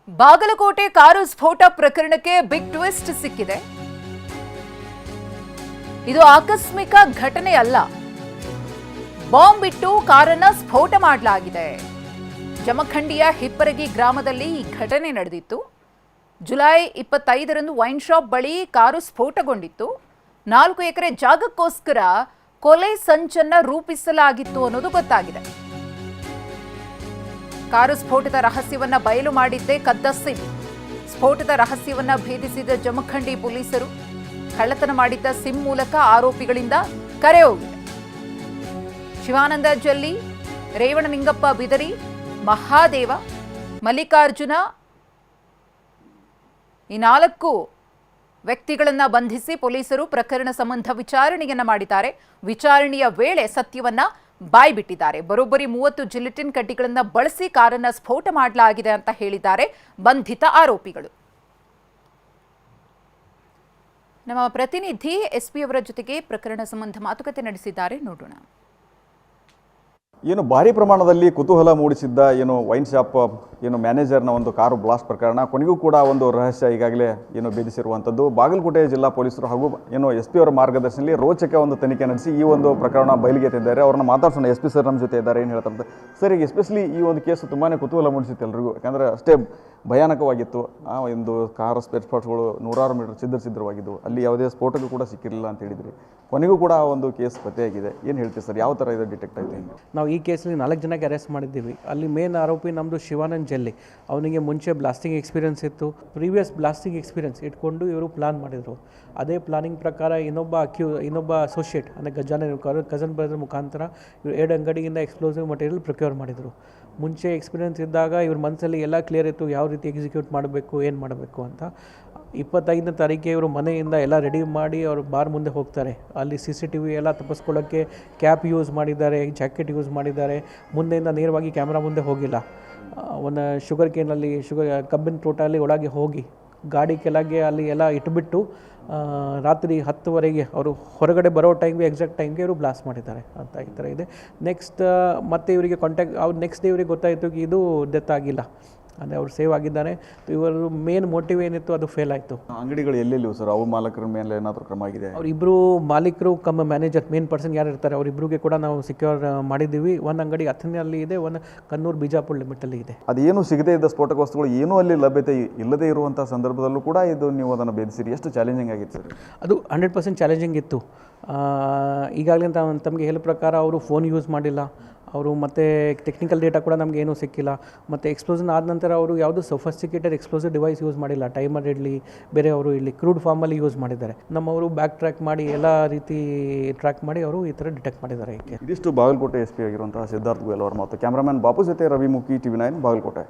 Bagalkot car ಸ್ಫೋಟ ಪ್ರಕರಣಕ್ಕೆ big twist ಸಿಕ್ಕಿದೆ. ಇದು ಆಕಸ್ಮಿಕ ಘಟನೆ ಅಲ್ಲ. ಬಾಂಬ್ ಇಟ್ಟು ಕಾರನ್ನ ಸ್ಫೋಟ ಮಾಡಲಾಗಿದೆ. ಜಮಖಂಡಿಯ ಹಿಪ್ಪರಗಿ ಗ್ರಾಮದಲ್ಲಿ ಈ ಘಟನೆ ನಡೆದಿತ್ತು. ಜುಲೈ 25ರಂದು ವೈನ್ ಶಾಪ್ ಬಳಿ ಕಾರು ಸ್ಫೋಟಗೊಂಡಿತ್ತು. 4 ಎಕರೆ ಜಾಗಕ್ಕೋಸ್ಕರ ಕೊಲೆ ಸಂಚನ್ನ ರೂಪಿಸಲಾಗಿತ್ತು ಅನ್ನೋದು ಗೊತ್ತಾಗಿದೆ. ಕಾರು ಸ್ಫೋಟದ ರಹಸ್ಯವನ್ನ ಬಯಲು ಮಾಡಿದ್ದೇ ಕದ್ದ ಸಿಮ್. ಸ್ಫೋಟದ ರಹಸ್ಯವನ್ನ ಭೇದಿಸಿದ ಜಮಖಂಡಿ ಪೊಲೀಸರು ಕಳ್ಳತನ ಮಾಡಿದ್ದ ಸಿಮ್ ಮೂಲಕ ಆರೋಪಿಗಳಿಂದ ಕರೆ ಹೋಗಿದೆ. ಶಿವಾನಂದ ಜಲ್ಲಿ, ರೇವಣನಿಂಗಪ್ಪ ಬಿದರಿ, ಮಹಾದೇವ, ಮಲ್ಲಿಕಾರ್ಜುನ ಈ 4 ವ್ಯಕ್ತಿಗಳನ್ನ ಬಂಧಿಸಿ ಪೊಲೀಸರು ಪ್ರಕರಣ ಸಂಬಂಧ ವಿಚಾರಣೆಯನ್ನ ಮಾಡಿದ್ದಾರೆ. ವಿಚಾರಣೆಯ ವೇಳೆ ಸತ್ಯವನ್ನ ಬಾಯ್ಬಿಟ್ಟಿದ್ದಾರೆ. ಬರೋಬ್ಬರಿ 30 ಜಿಲೆಟಿನ್ ಕಡ್ಡಿಗಳನ್ನ ಬಳಸಿ ಕಾರನ್ನ ಸ್ಫೋಟ ಮಾಡಲಾಗಿದೆ ಅಂತ ಹೇಳಿದ್ದಾರೆ ಬಂಧಿತ ಆರೋಪಿಗಳು. ನಮ್ಮ ಪ್ರತಿನಿಧಿ ಎಸ್ಪಿ ಅವರ ಜೊತೆಗೆ ಪ್ರಕರಣ ಸಂಬಂಧ ಮಾತುಕತೆ ನಡೆಸಿದ್ದಾರೆ, ನೋಡೋಣ. ಏನು ಭಾರಿ ಪ್ರಮಾಣದಲ್ಲಿ ಕುತೂಹಲ ಮೂಡಿಸಿದ್ದ ಏನು ವೈನ್ ಶಾಪ್ ಮ್ಯಾನೇಜರ್ನ ಒಂದು ಕಾರು ಬ್ಲಾಸ್ಟ್ ಪ್ರಕರಣ ಕೊನೆಗೂ ಕೂಡ ಒಂದು ರಹಸ್ಯ ಈಗಾಗಲೇ ಭೇದಿಸಿರುವಂಥದ್ದು. ಬಾಗಲಕೋಟೆ ಜಿಲ್ಲಾ ಪೊಲೀಸರು ಹಾಗೂ ಎಸ್ ಪಿ ಅವರ ಮಾರ್ಗದರ್ಶನದಲ್ಲಿ ರೋಚಕ ಒಂದು ತನಿಖೆ ನಡೆಸಿ ಈ ಒಂದು ಪ್ರಕರಣ ಬಯಲಿಗೆ ತಂದಿದ್ದಾರೆ. ಅವ್ರನ್ನ ಮಾತಾಡ್ಸೋಣ. ಎಸ್ ಪಿ ಸರ್ ನಮ್ಮ ಜೊತೆ ಇದ್ದಾರೆ. ಏನು ಹೇಳ್ತಾರೆ ಸರ್, ಈಗ ಎಸ್ಪೆಷಲಿ ಈ ಒಂದು ಕೇಸು ತುಂಬಾ ಕುತೂಹಲ ಮೂಡಿಸಿತ್ತು ಎಲ್ರಿಗೂ. ಯಾಕಂದರೆ ಅಷ್ಟೇ ಭಯಾನಕವಾಗಿತ್ತು. ಆ ಒಂದು ಕಾರ್ ಸ್ಪೇರ್ ಪಾರ್ಟ್ಸ್ಗಳು 100 ಮೀಟರ್ ಛಿದ್ರವಾಗಿದ್ದವು. ಅಲ್ಲಿ ಯಾವುದೇ ಸ್ಫೋಟಕ್ಕೂ ಕೂಡ ಸಿಕ್ಕಿರಲಿಲ್ಲ ಅಂತ ಹೇಳಿದ್ರಿ. ಕೊನೆಗೂ ಕೂಡ ಒಂದು ಕೇಸ್ ಪತ್ತೆಯಾಗಿದೆ. ಏನು ಹೇಳ್ತೀವಿ ಸರ್, ಯಾವ ಥರ ಇದು ಡಿಟೆಕ್ಟ್ ಆಯಿತು? ನಾವು ಈ ಕೇಸಲ್ಲಿ 4 ಜನಕ್ಕೆ ಅರೆಸ್ಟ್ ಮಾಡಿದ್ದೀವಿ. ಅಲ್ಲಿ ಮೇನ್ ಆರೋಪಿ ನಮ್ಮದು ಶಿವಾನಂದ್ ಜಲ್ಲಿ. ಅವನಿಗೆ ಮುಂಚೆ ಬ್ಲಾಸ್ಟಿಂಗ್ ಎಕ್ಸ್ಪೀರಿಯನ್ಸ್ ಇತ್ತು. ಪ್ರೀವಿಯಸ್ ಬ್ಲಾಸ್ಟಿಂಗ್ ಎಕ್ಸ್ಪೀರಿಯನ್ಸ್ ಇಟ್ಕೊಂಡು ಇವರು ಪ್ಲಾನ್ ಮಾಡಿದರು. ಅದೇ ಪ್ಲಾನಿಂಗ್ ಪ್ರಕಾರ ಇನ್ನೊಬ್ಬ ಅಸೋಸಿಯೇಟ್ ಅಂದರೆ ಕಸನ್ ಬ್ರದರ್ ಮುಖಾಂತರ ಇವರು 2 ಅಂಗಡಿಯಿಂದ ಎಕ್ಸ್ಪ್ಲೋಸಿವ್ ಮಟೀರಿಯಲ್ ಪ್ರೊಕ್ಯೂರ್ ಮಾಡಿದರು. ಮುಂಚೆ ಎಕ್ಸ್ಪೀರಿಯನ್ಸ್ ಇದ್ದಾಗ ಇವ್ರ ಮನಸ್ಸಲ್ಲಿ ಎಲ್ಲ ಕ್ಲಿಯರ್ ಇತ್ತು, ಯಾವ ರೀತಿ ಎಕ್ಸಿಕ್ಯೂಟ್ ಮಾಡಬೇಕು, ಏನು ಮಾಡಬೇಕು ಅಂತ. 25ನೇ ತಾರೀಕಿಗೆ ಇವರು ಮನೆಯಿಂದ ಎಲ್ಲ ರೆಡಿ ಮಾಡಿ ಅವರು ಬಾರ್ ಮುಂದೆ ಹೋಗ್ತಾರೆ. ಅಲ್ಲಿ CCTV ಎಲ್ಲ ತಪ್ಪಿಸ್ಕೊಳ್ಳೋಕ್ಕೆ ಕ್ಯಾಪ್ ಯೂಸ್ ಮಾಡಿದ್ದಾರೆ, ಜಾಕೆಟ್ ಯೂಸ್ ಮಾಡಿದ್ದಾರೆ. ಮುಂದೆಯಿಂದ ನೇರವಾಗಿ ಕ್ಯಾಮ್ರಾ ಮುಂದೆ ಹೋಗಿಲ್ಲ. ಒಂದು ಕಬ್ಬಿನ ತೋಟಲ್ಲಿ ಒಳಗೆ ಹೋಗಿ ಗಾಡಿ ಕೆಳಗೆ ಅಲ್ಲಿ ಎಲ್ಲ ಇಟ್ಬಿಟ್ಟು ರಾತ್ರಿ 10ವರೆಗೆ ಅವರು ಹೊರಗಡೆ ಬರೋ ಎಕ್ಸಾಕ್ಟ್ ಟೈಮ್ಗೆ ಇವರು ಬ್ಲಾಸ್ಟ್ ಮಾಡಿದ್ದಾರೆ ಅಂತ ಈ ಥರ ಇದೆ. ನೆಕ್ಸ್ಟ್ ಮತ್ತೆ ಇವರಿಗೆ ನೆಕ್ಸ್ಟ್ ಡೇ ಇವರಿಗೆ ಗೊತ್ತಾಯಿತು ಇದು ಡೆತ್ ಆಗಿಲ್ಲ, ಅಂದರೆ ಅವ್ರು ಸೇವ್ ಆಗಿದ್ದಾರೆ. ಇವರು ಮೇನ್ ಮೋಟಿವ್ ಏನಿತ್ತು ಅದು ಫೇಲ್ ಆಯಿತು. ಅಂಗಡಿಗಳು ಎಲ್ಲೆಲ್ಲಿ ಸರ್, ಅವ್ರ ಮಾಲಕರ ಮೇಲೆ ಏನಾದರೂ ಕ್ರಮ ಆಗಿದೆ? ಅವರಿಬ್ಬರು ಮಾಲೀಕರು ಕಮ್ಮ ಮ್ಯಾನೇಜರ್ ಮೇನ್ ಪರ್ಸನ್ ಯಾರು ಇರ್ತಾರೆ ಅವರಿಬ್ಬರಿಗೆ ಕೂಡ ನಾವು ಸಿಕ್ಯೂರ್ ಮಾಡಿದ್ದೀವಿ. ಒಂದು ಅಂಗಡಿ ಅಥಣಿಯಲ್ಲಿ ಇದೆ, ಒಂದು ಕನ್ನೂರು ಬಿಜಾಪುರ ಲಿಮಿಟಲ್ಲಿ ಇದೆ. ಅದೇನು ಸಿಗದೇ ಇದ್ದ ಸ್ಫೋಟಕ ವಸ್ತುಗಳು ಏನೂ ಅಲ್ಲಿ ಲಭ್ಯತೆ ಇಲ್ಲದೇ ಇರುವಂಥ ಸಂದರ್ಭದಲ್ಲೂ ಕೂಡ ಇದು ನೀವು ಅದನ್ನು ಭೇದಿಸಿರಿ. ಎಷ್ಟು ಚಾಲೆಂಜಿಂಗ್ ಆಗಿತ್ತು ಸರ್? ಅದು 100% ಚಾಲೆಂಜಿಂಗ್ ಇತ್ತು. ಈಗಾಗಲೇ ತಮಗೆ ಹೇಳೋ ಪ್ರಕಾರ ಅವರು ಫೋನ್ ಯೂಸ್ ಮಾಡಿಲ್ಲ ಅವರು, ಮತ್ತು ಟೆಕ್ನಿಕಲ್ ಡೇಟಾ ಕೂಡ ನಮಗೆ ಏನೂ ಸಿಕ್ಕಿಲ್ಲ. ಮತ್ತು ಎಕ್ಸ್ಪ್ಲೋಷನ್ ಆದ ನಂತರ ಅವರು ಯಾವುದೂ ಸೊಫಿಸ್ಟಿಕೇಟೆಡ್ ಎಕ್ಸ್ಪ್ಲೋಸಿವ್ ಡಿವೈಸ್ ಯೂಸ್ ಮಾಡಿಲ್ಲ. ಟೈಮರ್ ಇರಲಿ ಬೇರೆ ಅವರು ಇಲ್ಲಿ ಕ್ರೂಡ್ ಫಾರ್ಮಲ್ಲಿ ಯೂಸ್ ಮಾಡಿದ್ದಾರೆ. ನಮ್ಮವರು ಬ್ಯಾಕ್ ಟ್ರ್ಯಾಕ್ ಮಾಡಿ ಎಲ್ಲ ರೀತಿ ಟ್ರ್ಯಾಕ್ ಮಾಡಿ ಅವರು ಈ ಥರ ಡಿಟೆಕ್ಟ್ ಮಾಡಿದ್ದಾರೆ. ಇದಿಷ್ಟು ಬಾಗಲಕೋಟೆ SP ಆಗಿರುವಂತಹ ಸಿದ್ಧಾರ್ಥ ಗೋಯಲ್ ಅವರ ಮಾತು. ಕ್ಯಾಮ್ರಾಮನ್ ಬಾಪು ಜೊತೆ ರವಿ ಮುಖಿ, TV9 ಬಾಗಲಕೋಟೆ.